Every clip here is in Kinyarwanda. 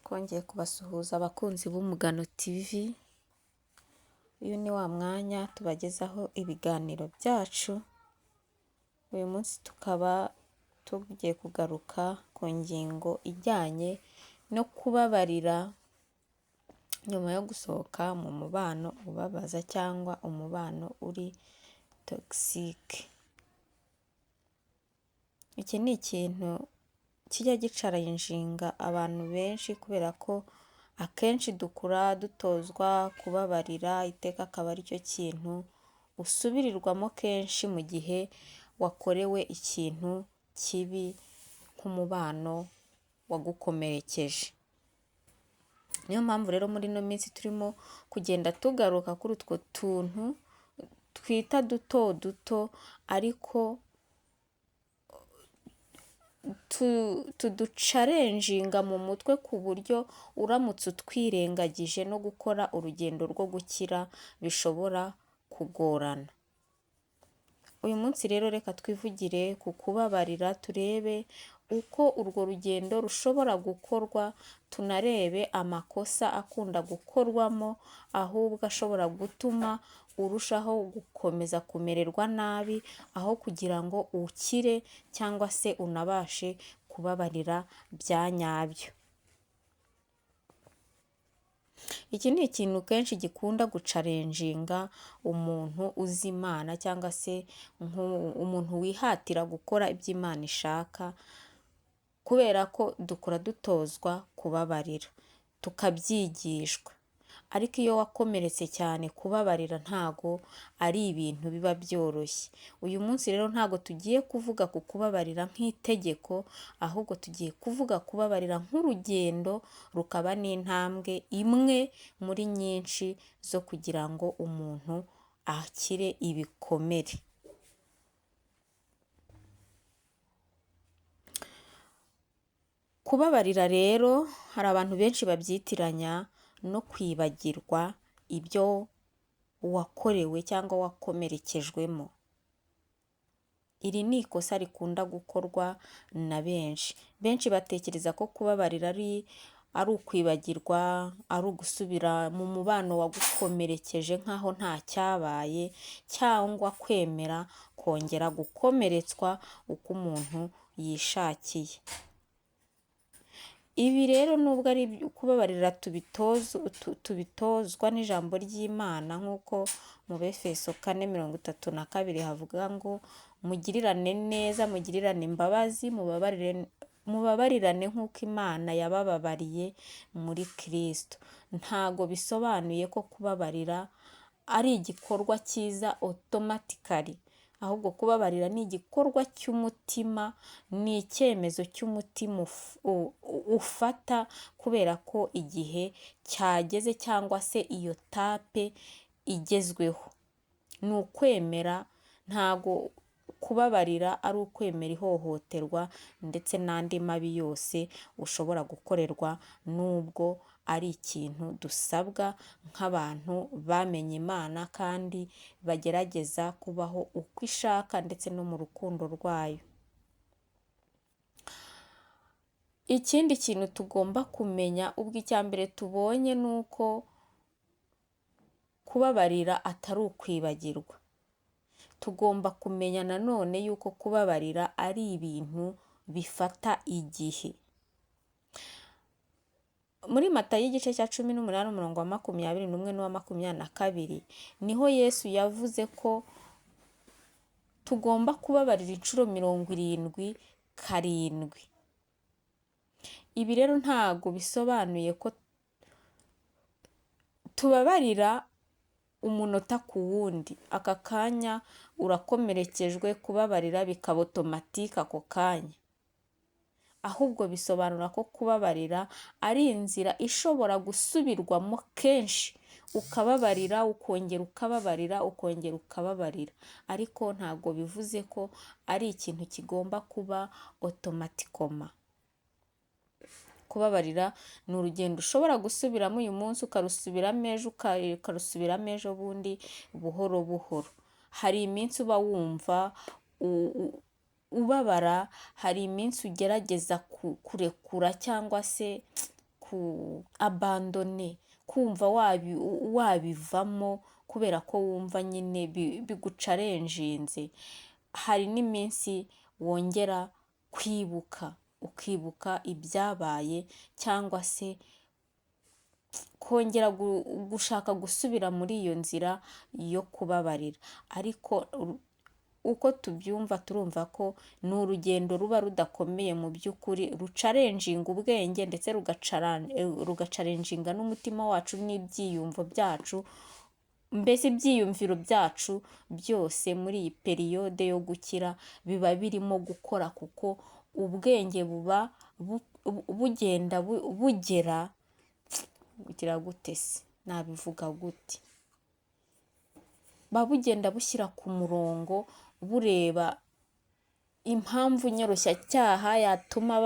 Twongeye kubasuhuza abakunzi b'Umugano TV. Uyu ni wa mwanya tubagezaho ibiganiro byacu. Uyu munsi tukaba tugiye kugaruka ku ngingo ijyanye no kubabarira nyuma yo gusohoka mu mubano ubabaza cyangwa umubano uri toxic. Iki ni ikintu kijya gicara inshinga abantu benshi kubera ko akenshi dukura dutozwa kubabarira, iteka akaba ari cyo kintu usubirirwamo kenshi mu gihe wakorewe ikintu kibi nk'umubano wagukomerekeje. Niyo mpamvu rero muri ino minsi turimo kugenda tugaruka kuri utwo tuntu twita duto duto ariko tuducarenjinga mu mutwe ku buryo uramutse utwirengagije no gukora urugendo rwo gukira bishobora kugorana. Uyu munsi rero reka twivugire ku kubabarira, turebe uko urwo rugendo rushobora gukorwa, tunarebe amakosa akunda gukorwamo ahubwo ashobora gutuma urushaho gukomeza kumererwa nabi aho kugira ngo ukire cyangwa se unabashe kubabarira bya nyabyo. Iki ni ikintu kenshi gikunda gucarenjinga umuntu uzi Imana cyangwa se umuntu wihatira gukora ibyo Imana ishaka, kubera ko dukora dutozwa kubabarira tukabyigishwa. Ariko iyo wakomeretse cyane kubabarira ntago ari ibintu biba byoroshye. Uyu munsi rero ntago tugiye kuvuga ku kubabarira nk'itegeko, ahubwo tugiye kuvuga kubabarira nk'urugendo, rukaba n'intambwe imwe muri nyinshi zo kugira ngo umuntu akire ibikomere. Kubabarira rero hari abantu benshi babyitiranya no kwibagirwa ibyo wakorewe cyangwa wakomerekejwemo. Iri ni ikosa rikunda gukorwa na benshi. Benshi batekereza ko kubabarira ari ukwibagirwa, ari ugusubira mu mubano wagukomerekeje nk'aho nta cyabaye, cyangwa kwemera kongera gukomeretswa uko umuntu yishakiye. Ibi rero nubwo ari kubabarira tubitozwa n'ijambo ry'Imana nk'uko mu Befeso 4:32 havuga ngo mugirirane neza, mugirirane imbabazi, mubabarirane nk'uko Imana yabababariye muri Kristo. Ntago bisobanuye ko kubabarira ari igikorwa cyiza automatically, ahubwo kubabarira ni igikorwa cy'umutima, ni icyemezo cy'umutima ufata kubera ko igihe cyageze cyangwa se iyo tape igezweho. Ni ukwemera, ntago kubabarira ari ukwemera ihohoterwa ndetse n'andi mabi yose ushobora gukorerwa, nubwo ari ikintu dusabwa nk'abantu bamenye Imana kandi bagerageza kubaho uko ishaka ndetse no mu rukundo rwayo. Ikindi kintu tugomba kumenya, ubwo icya mbere tubonye ni uko kubabarira atari ukwibagirwa. Tugomba kumenya nanone yuko kubabarira ari ibintu bifata igihe. Muri Matayo 18:21-22 niho Yesu yavuze ko tugomba kubabarira inshuro 77. Ibi rero ntago bisobanuye ko tubabarira umunota ku wundi, aka kanya urakomerekejwe, kubabarira bikaba automatique ako kanya. Ahubwo bisobanura ko kubabarira ari inzira ishobora gusubirwamo kenshi, ukababarira ukongera ukababarira ukongera ukababarira, ariko ntago bivuze ko ari ikintu kigomba kuba automaticoma. Kubabarira ni urugendo ushobora gusubiramo uyu munsi, ukarusubiramo ejo, ukarusubiramo ejo bundi, buhoro buhoro. Hari iminsi uba wumva ubabara, hari iminsi ugerageza kurekura cyangwa se abandone, kumva wabivamo kubera ko wumva nyine bigucarenjinze. Hari n'iminsi wongera ukibuka ibyabaye, cyangwa se kongera gushaka gusubira muri iyo nzira yo kubabarira. Ariko uko tubyumva turumva ko ni urugendo ruba rudakomeye mu by'ukuri, rucarenjinga ubwenge ndetse rugacarenjinga n'umutima wacu n'ibyiyumvo byacu, mbese ibyiyumviro byacu byose muri iyi periyode yo gukira biba birimo gukora, kuko ubwenge buba bugenda bugera bugira gute se nabivuga gute, buba bugenda bushyira ku murongo, bureba impamvu nyoroshyacyaha yatuma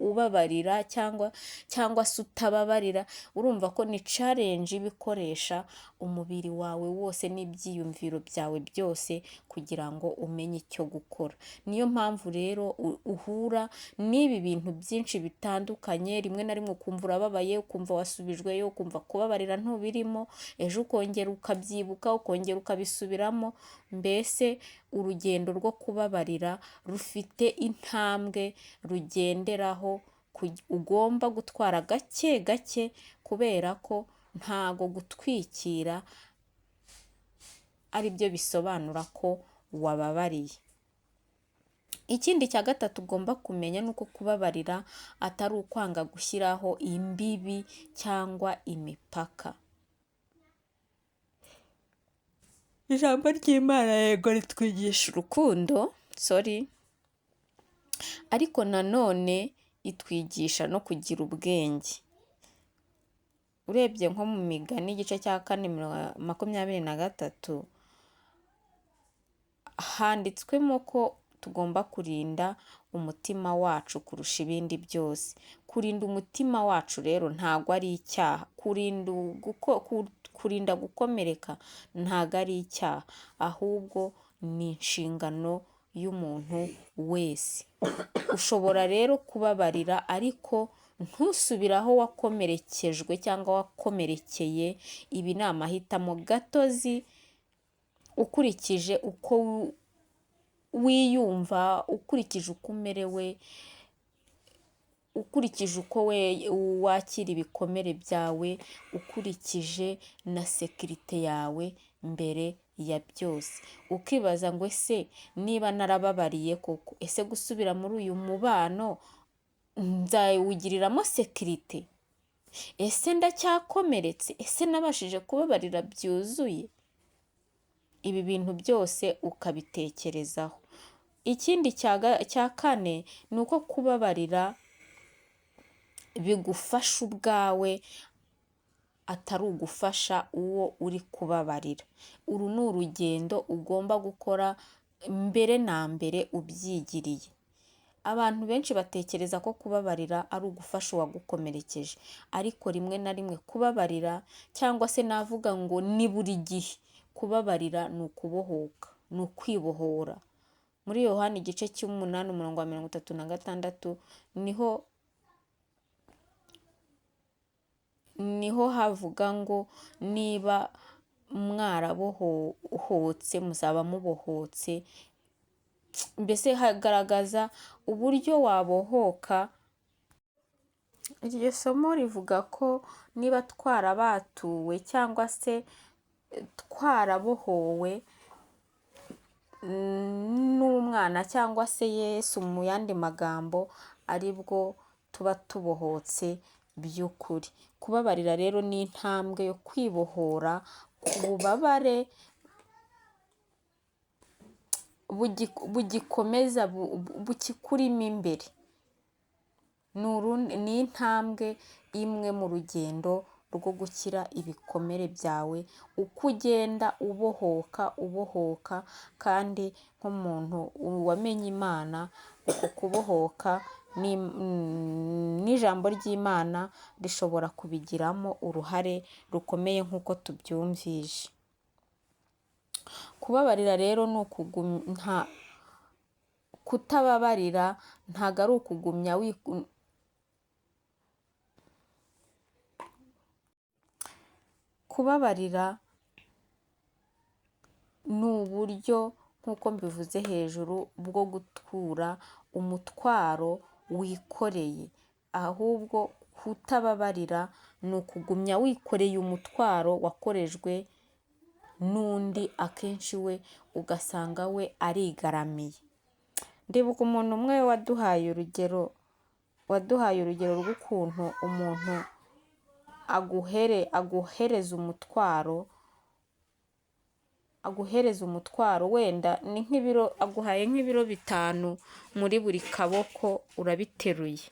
ubabarira cyangwa se utababarira. Urumva ko ni challenge ibikoresha umubiri wawe wose n'ibyiyumviro byawe byose kugira ngo umenye icyo gukora. Niyo mpamvu rero uhura n'ibi bintu byinshi bitandukanye, rimwe na rimwe ukumva urababaye, ukumva wasubijweyo, ukumva kubabarira ntubirimo, ejo ukongera ukabyibuka, ukongera ukabisubiramo. Mbese urugendo rwo kubabarira rufite intambwe rugenderaho, ugomba gutwara gake gake, kubera ko ntago gutwikira ari byo bisobanura ko wababariye. Ikindi cya gatatu ugomba kumenya ni uko kubabarira atari ukwanga gushyiraho imbibi cyangwa imipaka. Ijambo ry'Imana yego ritwigisha urukundo, ariko nanone itwigisha no kugira ubwenge. Urebye nko mu Migani igice cya 4:23 handitswemo ko tugomba kurinda umutima wacu kurusha ibindi byose. Kurinda umutima wacu rero ntago ari icyaha. Kurinda gukomereka ntago ari icyaha, ahubwo ni inshingano y'umuntu wese. Ushobora rero kubabarira, ariko ntusubire aho wakomerekejwe cyangwa wakomerekeye. Ibi ni amahitamo gatozi ukurikije uko wiyumva, ukurikije uko umerewe, ukurikije uko wakira ibikomere byawe, ukurikije na sekirite yawe mbere ya byose. Ukibaza ngo ese niba narababariye koko, ese gusubira muri uyu mubano nzawugiriramo sekirite? Ese ndacyakomeretse? Ese nabashije kubabarira byuzuye? Ibi bintu byose ukabitekerezaho. Ikindi cya kane ni uko kubabarira bigufasha ubwawe, atari ugufasha uwo uri kubabarira. Uru ni urugendo ugomba gukora mbere na mbere ubyigiriye. Abantu benshi batekereza ko kubabarira ari ugufasha uwagukomerekeje, ariko rimwe na rimwe kubabarira, cyangwa se navuga ngo ni buri gihe, kubabarira ni ukubohoka, ni ukwibohora. Muri Yohana igice cy'8 umurongo wa 36 niho havuga ngo niba mwarabohotse muzaba mubohotse. Mbese hagaragaza uburyo wabohoka. Iryo somo rivuga ko niba twarabatuwe cyangwa se twarabohowe n'umwana cyangwa se Yesu, mu yandi magambo, aribwo tuba tubohotse by'ukuri. Kubabarira rero ni intambwe yo kwibohora ku bubabare bugikomeza bukikurimo imbere. Ni intambwe imwe mu rugendo rwo gukira ibikomere byawe, uko ugenda ubohoka, kandi nk'umuntu wamenye Imana, uko kubohoka n'ijambo ry'Imana rishobora kubigiramo uruhare rukomeye nk'uko tubyumvise. Kubabarira rero ni kutababarira ntago ari ukugumya Kubabarira ni uburyo nk'uko mbivuze hejuru bwo gutura umutwaro wikoreye, ahubwo kutababarira ni ukugumya wikoreye umutwaro wakorejwe n'undi, akenshi we ugasanga we arigaramiye. Ndibuka umuntu umwe waduhaye urugero rw'ukuntu umuntu aguhereza umutwaro wenda ni nk'ibiro, aguhaye nk'ibiro 5 muri buri kaboko urabiteruye,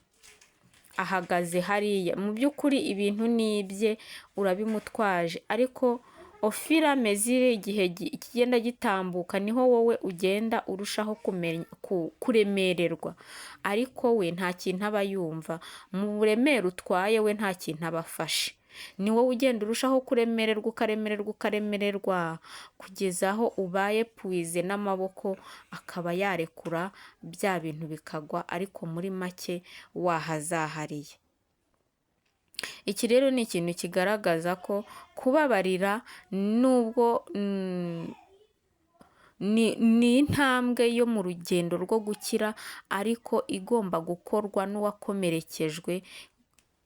ahagaze hariya, mu by'ukuri ibintu ni ibye urabimutwaje, ariko ofira mezire igihe kigenda gitambuka niho wowe ugenda urushaho kuremererwa, ariko we nta kintu aba yumva, mu buremere utwaye we nta kintu aba afashe, ni wowe ugenda urushaho kuremererwa kugeza aho ubaye puize n'amaboko akaba yarekura bya bintu bikagwa, ariko muri make wahazahariye. Iki rero ni ikintu kigaragaza ko kubabarira nubwo ni intambwe yo mu rugendo rwo gukira, ariko igomba gukorwa n'uwakomerekejwe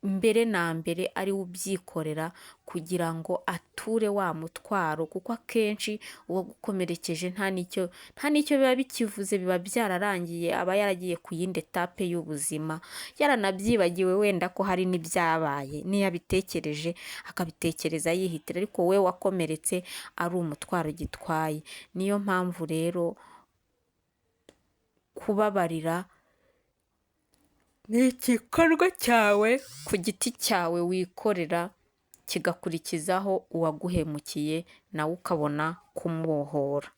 mbere na mbere ari we ubyikorera kugira ngo ature wa mutwaro, kuko akenshi uwagukomerekeje nta n'icyo biba bikivuze, biba byararangiye, aba yaragiye ku yindi etape y'ubuzima, yaranabyibagiwe wenda ko hari n'ibyabaye, niyo abitekereje akabitekereza yihitira, ariko we wakomeretse ari umutwaro gitwaye. Niyo mpamvu rero kubabarira ni igikorwa cyawe ku giti cyawe wikorera, kigakurikizaho uwaguhemukiye nawe ukabona kumubohora.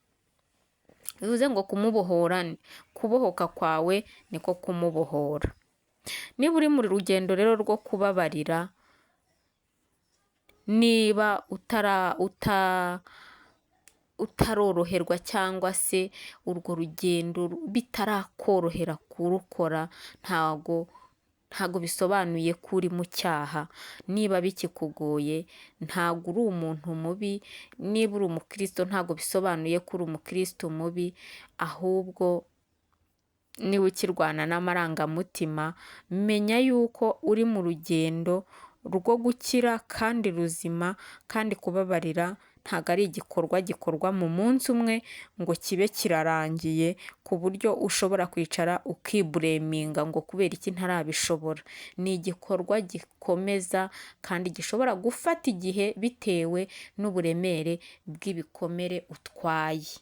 Bivuze ngo kumubohora, kubohoka kwawe niko kumubohora. Niba uri mu rugendo rero rwo kubabarira, niba utaroroherwa cyangwa se urwo rugendo bitarakorohera kurukora, ntago bisobanuye ko uri mu cyaha. Niba bikikugoye ntago uri umuntu mubi, niba uri umukristo ntago bisobanuye ko uri umukristo mubi, ahubwo niba ukirwana n'amarangamutima, menya yuko uri mu rugendo rwo gukira kandi ruzima, kandi kubabarira ntago ari igikorwa gikorwa mu munsi umwe ngo kibe kirarangiye, ku buryo ushobora kwicara ukibureminga ngo kubera iki ntarabishobora. Ni igikorwa gikomeza kandi gishobora gufata igihe bitewe n'uburemere bw'ibikomere utwaye.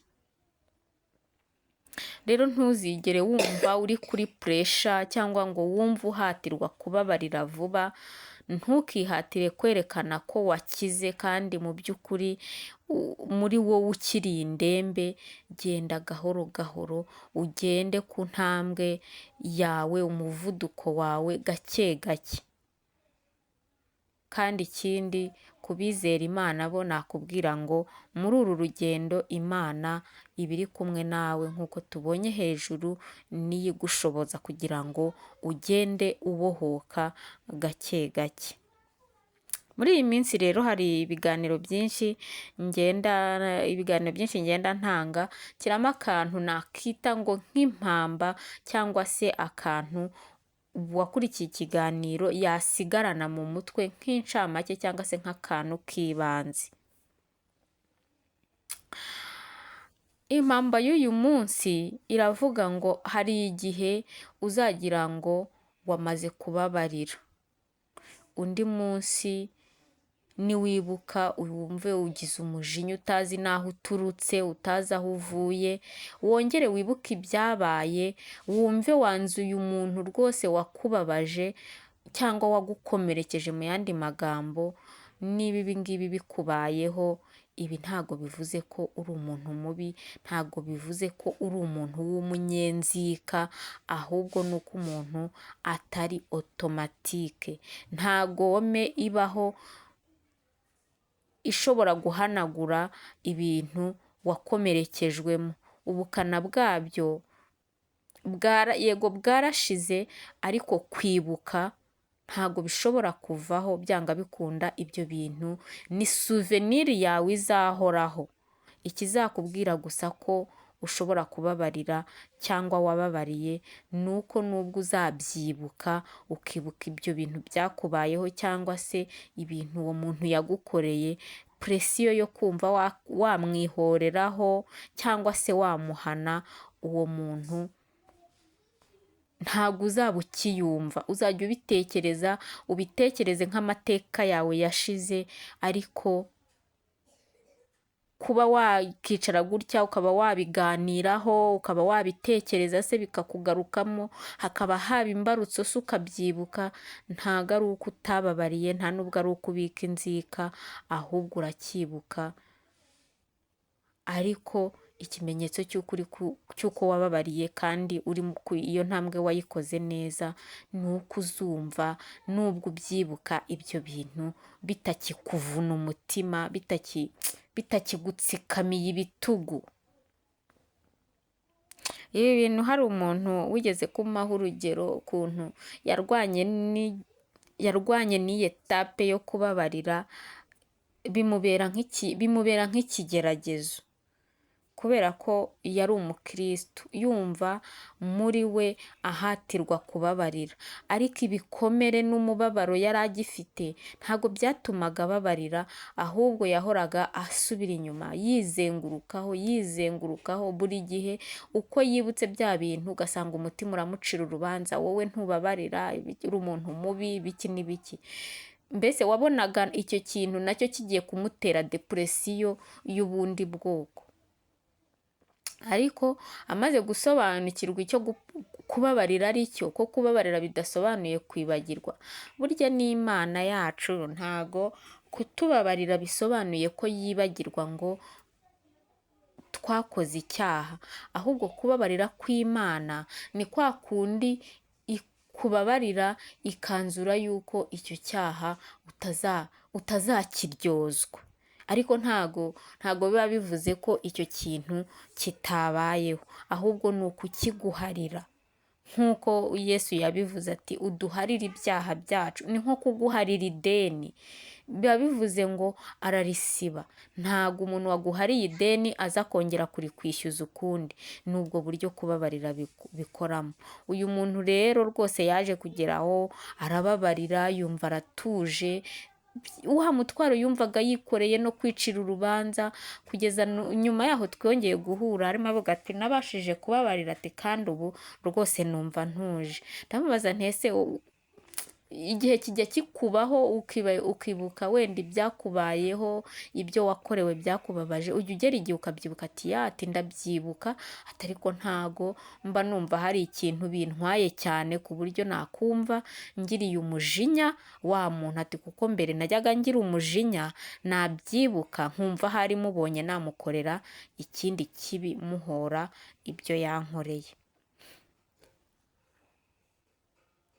Rero ntuzigere wumva uri kuri pressure cyangwa ngo wumve uhatirwa kubabarira vuba. Ntukihatire kwerekana ko wakize kandi mu by'ukuri muri wowe ukiri indembe. Genda gahoro gahoro, ugende ku ntambwe yawe, umuvuduko wawe gake gake. Kandi ikindi, kubizera Imana bo nakubwira ngo muri uru rugendo Imana iba iri kumwe nawe, nk'uko tubonye hejuru, niyo igushoboza kugira ngo ugende ubohoka gake gake. Muri iyi minsi rero hari ibiganiro byinshi ngenda ntanga, kiramo akantu nakita ngo nk'impamba cyangwa se akantu uwakurikiye ikiganiro yasigarana mu mutwe nk'incamake cyangwa se nk'akantu k'ibanze. Impamba y'uyu munsi iravuga ngo hari igihe uzagira ngo wamaze kubabarira, undi munsi niwibuka wumve ugize umujinya utazi n'aho uturutse, utazi aho uvuye, wongere wibuke ibyabaye, wumve wanzuye umuntu rwose wakubabaje cyangwa wagukomerekeje, mu yandi magambo. Niba ibi ngibi bikubayeho, ibi ntago bivuze ko uri umuntu mubi, ntago bivuze ko uri umuntu w'umunyenzika, ahubwo ni uko umuntu atari automatique. Nta gome ibaho ishobora guhanagura ibintu wakomerekejwemo. Ubukana bwabyo yego bwarashize, ariko kwibuka ntago bishobora kuvaho byanga bikunda. Ibyo bintu ni souvenir yawe izahoraho. Ikizakubwira gusa ko ushobora kubabarira cyangwa wababariye nuko nubwo uzabyibuka ukibuka ibyo bintu byakubayeho cyangwa se ibintu uwo muntu yagukoreye, presiyo yo kumva wamwihoreraho cyangwa se wamuhana, uwo muntu ntabwo uzaba ukiyumva. Uzajya ubitekereza, ubitekereze nk'amateka yawe yashize, ariko kuba wakicara gutya ukaba wabiganiraho, ukaba wabitekereza se bikakugarukamo, hakaba haba imbarutso se ukabyibuka, ntago ari uko utababariye, nta nubwo ari uko ubika inzika, ahubwo uracyibuka. Ariko ikimenyetso cy'uko wababariye kandi iyo ntambwe wayikoze neza, ni uko uzumva nubwo ubyibuka ibyo bintu bitakikuvuna umutima, bitakigutsikamiye ibitugu. Ibi bintu hari umuntu wigeze kumpaho urugero ukuntu yarwanye n'iyi etape yo kubabarira, bimubera nk'ikigeragezo, kubera ko yari umukristo yumva muri we ahatirwa kubabarira, ariko ibikomere n'umubabaro yari agifite ntabwo byatumaga ababarira, ahubwo yahoraga asubira inyuma yizengurukaho buri gihe. Uko yibutse bya bintu ugasanga umutima uramucira urubanza, wowe ntubabarira, uri umuntu mubi, biki n'ibiki. Mbese wabonaga icyo kintu nacyo kigiye kumutera depresiyo y'ubundi bwoko. Ariko amaze gusobanukirwa icyo kubabarira ari cyo, ko kubabarira bidasobanuye kwibagirwa. Burya n'Imana yacu ntago kutubabarira bisobanuye ko yibagirwa ngo twakoze icyaha, ahubwo kubabarira kw'Imana ni kwa kundi kubabarira ikanzura yuko icyo cyaha utazakiryozwa. Ariko ntago biba bivuze ko icyo kintu kitabayeho, ahubwo ni ukukiguharira. Nk'uko Yesu yabivuze ati uduharire ibyaha byacu, ni nko kuguharira ideni. Biba bivuze ngo ararisiba. Ntago umuntu waguhariye ideni aza kongera kurikwishyuza ukundi. Ni ubwo buryo kubabarira bikoramo. Uyu muntu rero rwose yaje kugeraho arababarira, yumva aratuje, wa mutwaro yumvaga yikoreye no kwicira urubanza, kugeza nyuma yaho twongeye guhura arimo avuga ati nabashije kubabarira, ati kandi ubu rwose numva ntuje. Ndamubaza nti ese igihe kijya kikubaho ukibuka wenda ibyakubayeho, ibyo wakorewe byakubabaje, ujya ugera igihe ukabyibuka? Ati ndabyibuka, ariko ntago mba numva hari ikintu bintwaye cyane ku buryo nakumva ngiriye umujinya wa muntu. Ati kuko mbere najyaga ngira umujinya, nabyibuka nkumva hari mubonye namukorera ikindi kibi muhora ibyo yankoreye.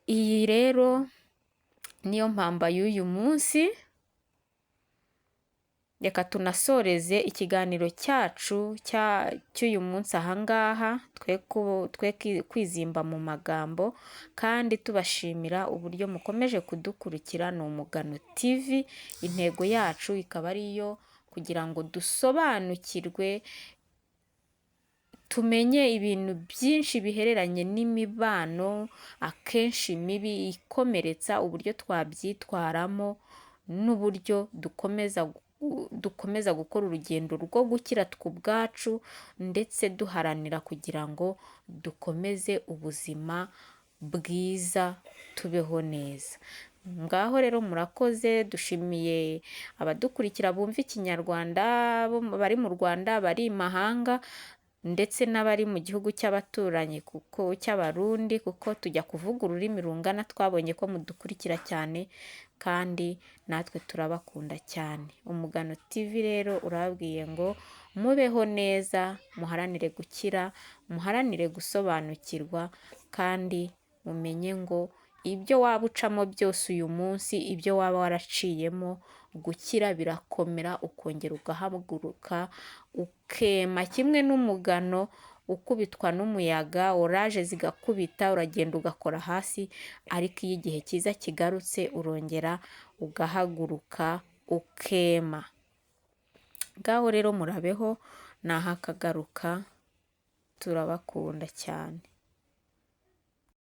Iyi rero niyo mpamba y'uyu munsi. Reka tunasoreze ikiganiro cyacu cy'uyu munsi ahangaha, twe kwizimba mu magambo, kandi tubashimira uburyo mukomeje kudukurikira. ni Umugano TV, intego yacu ikaba ari iyo kugira ngo dusobanukirwe, tumenye ibintu byinshi bihereranye n'imibano akenshi mibi ikomeretsa, uburyo twabyitwaramo n'uburyo dukomeza gukora urugendo rwo gukira twe ubwacu, ndetse duharanira kugira ngo dukomeze ubuzima bwiza, tubeho neza. Ngaho rero murakoze, dushimiye abadukurikira bumva Ikinyarwanda, bari mu Rwanda, bari imahanga, ndetse n'abari mu gihugu cy'abaturanyi kuko cy'Abarundi, kuko tujya kuvuga ururimi rungana. Twabonye ko mudukurikira cyane kandi natwe turabakunda cyane. Umugano TV rero urababwiye ngo mubeho neza, muharanire gukira, muharanire gusobanukirwa, kandi mumenye ngo ibyo waba ucamo byose uyu munsi, ibyo waba waraciyemo, gukira birakomera, ukongera ugahaguruka ukema kimwe n'umugano, ukubitwa n'umuyaga, oraje zigakubita uragenda ugakora hasi, ariko iyo igihe cyiza kigarutse urongera ugahaguruka ukema. Ngaho rero murabeho, nahakagaruka, turabakunda cyane.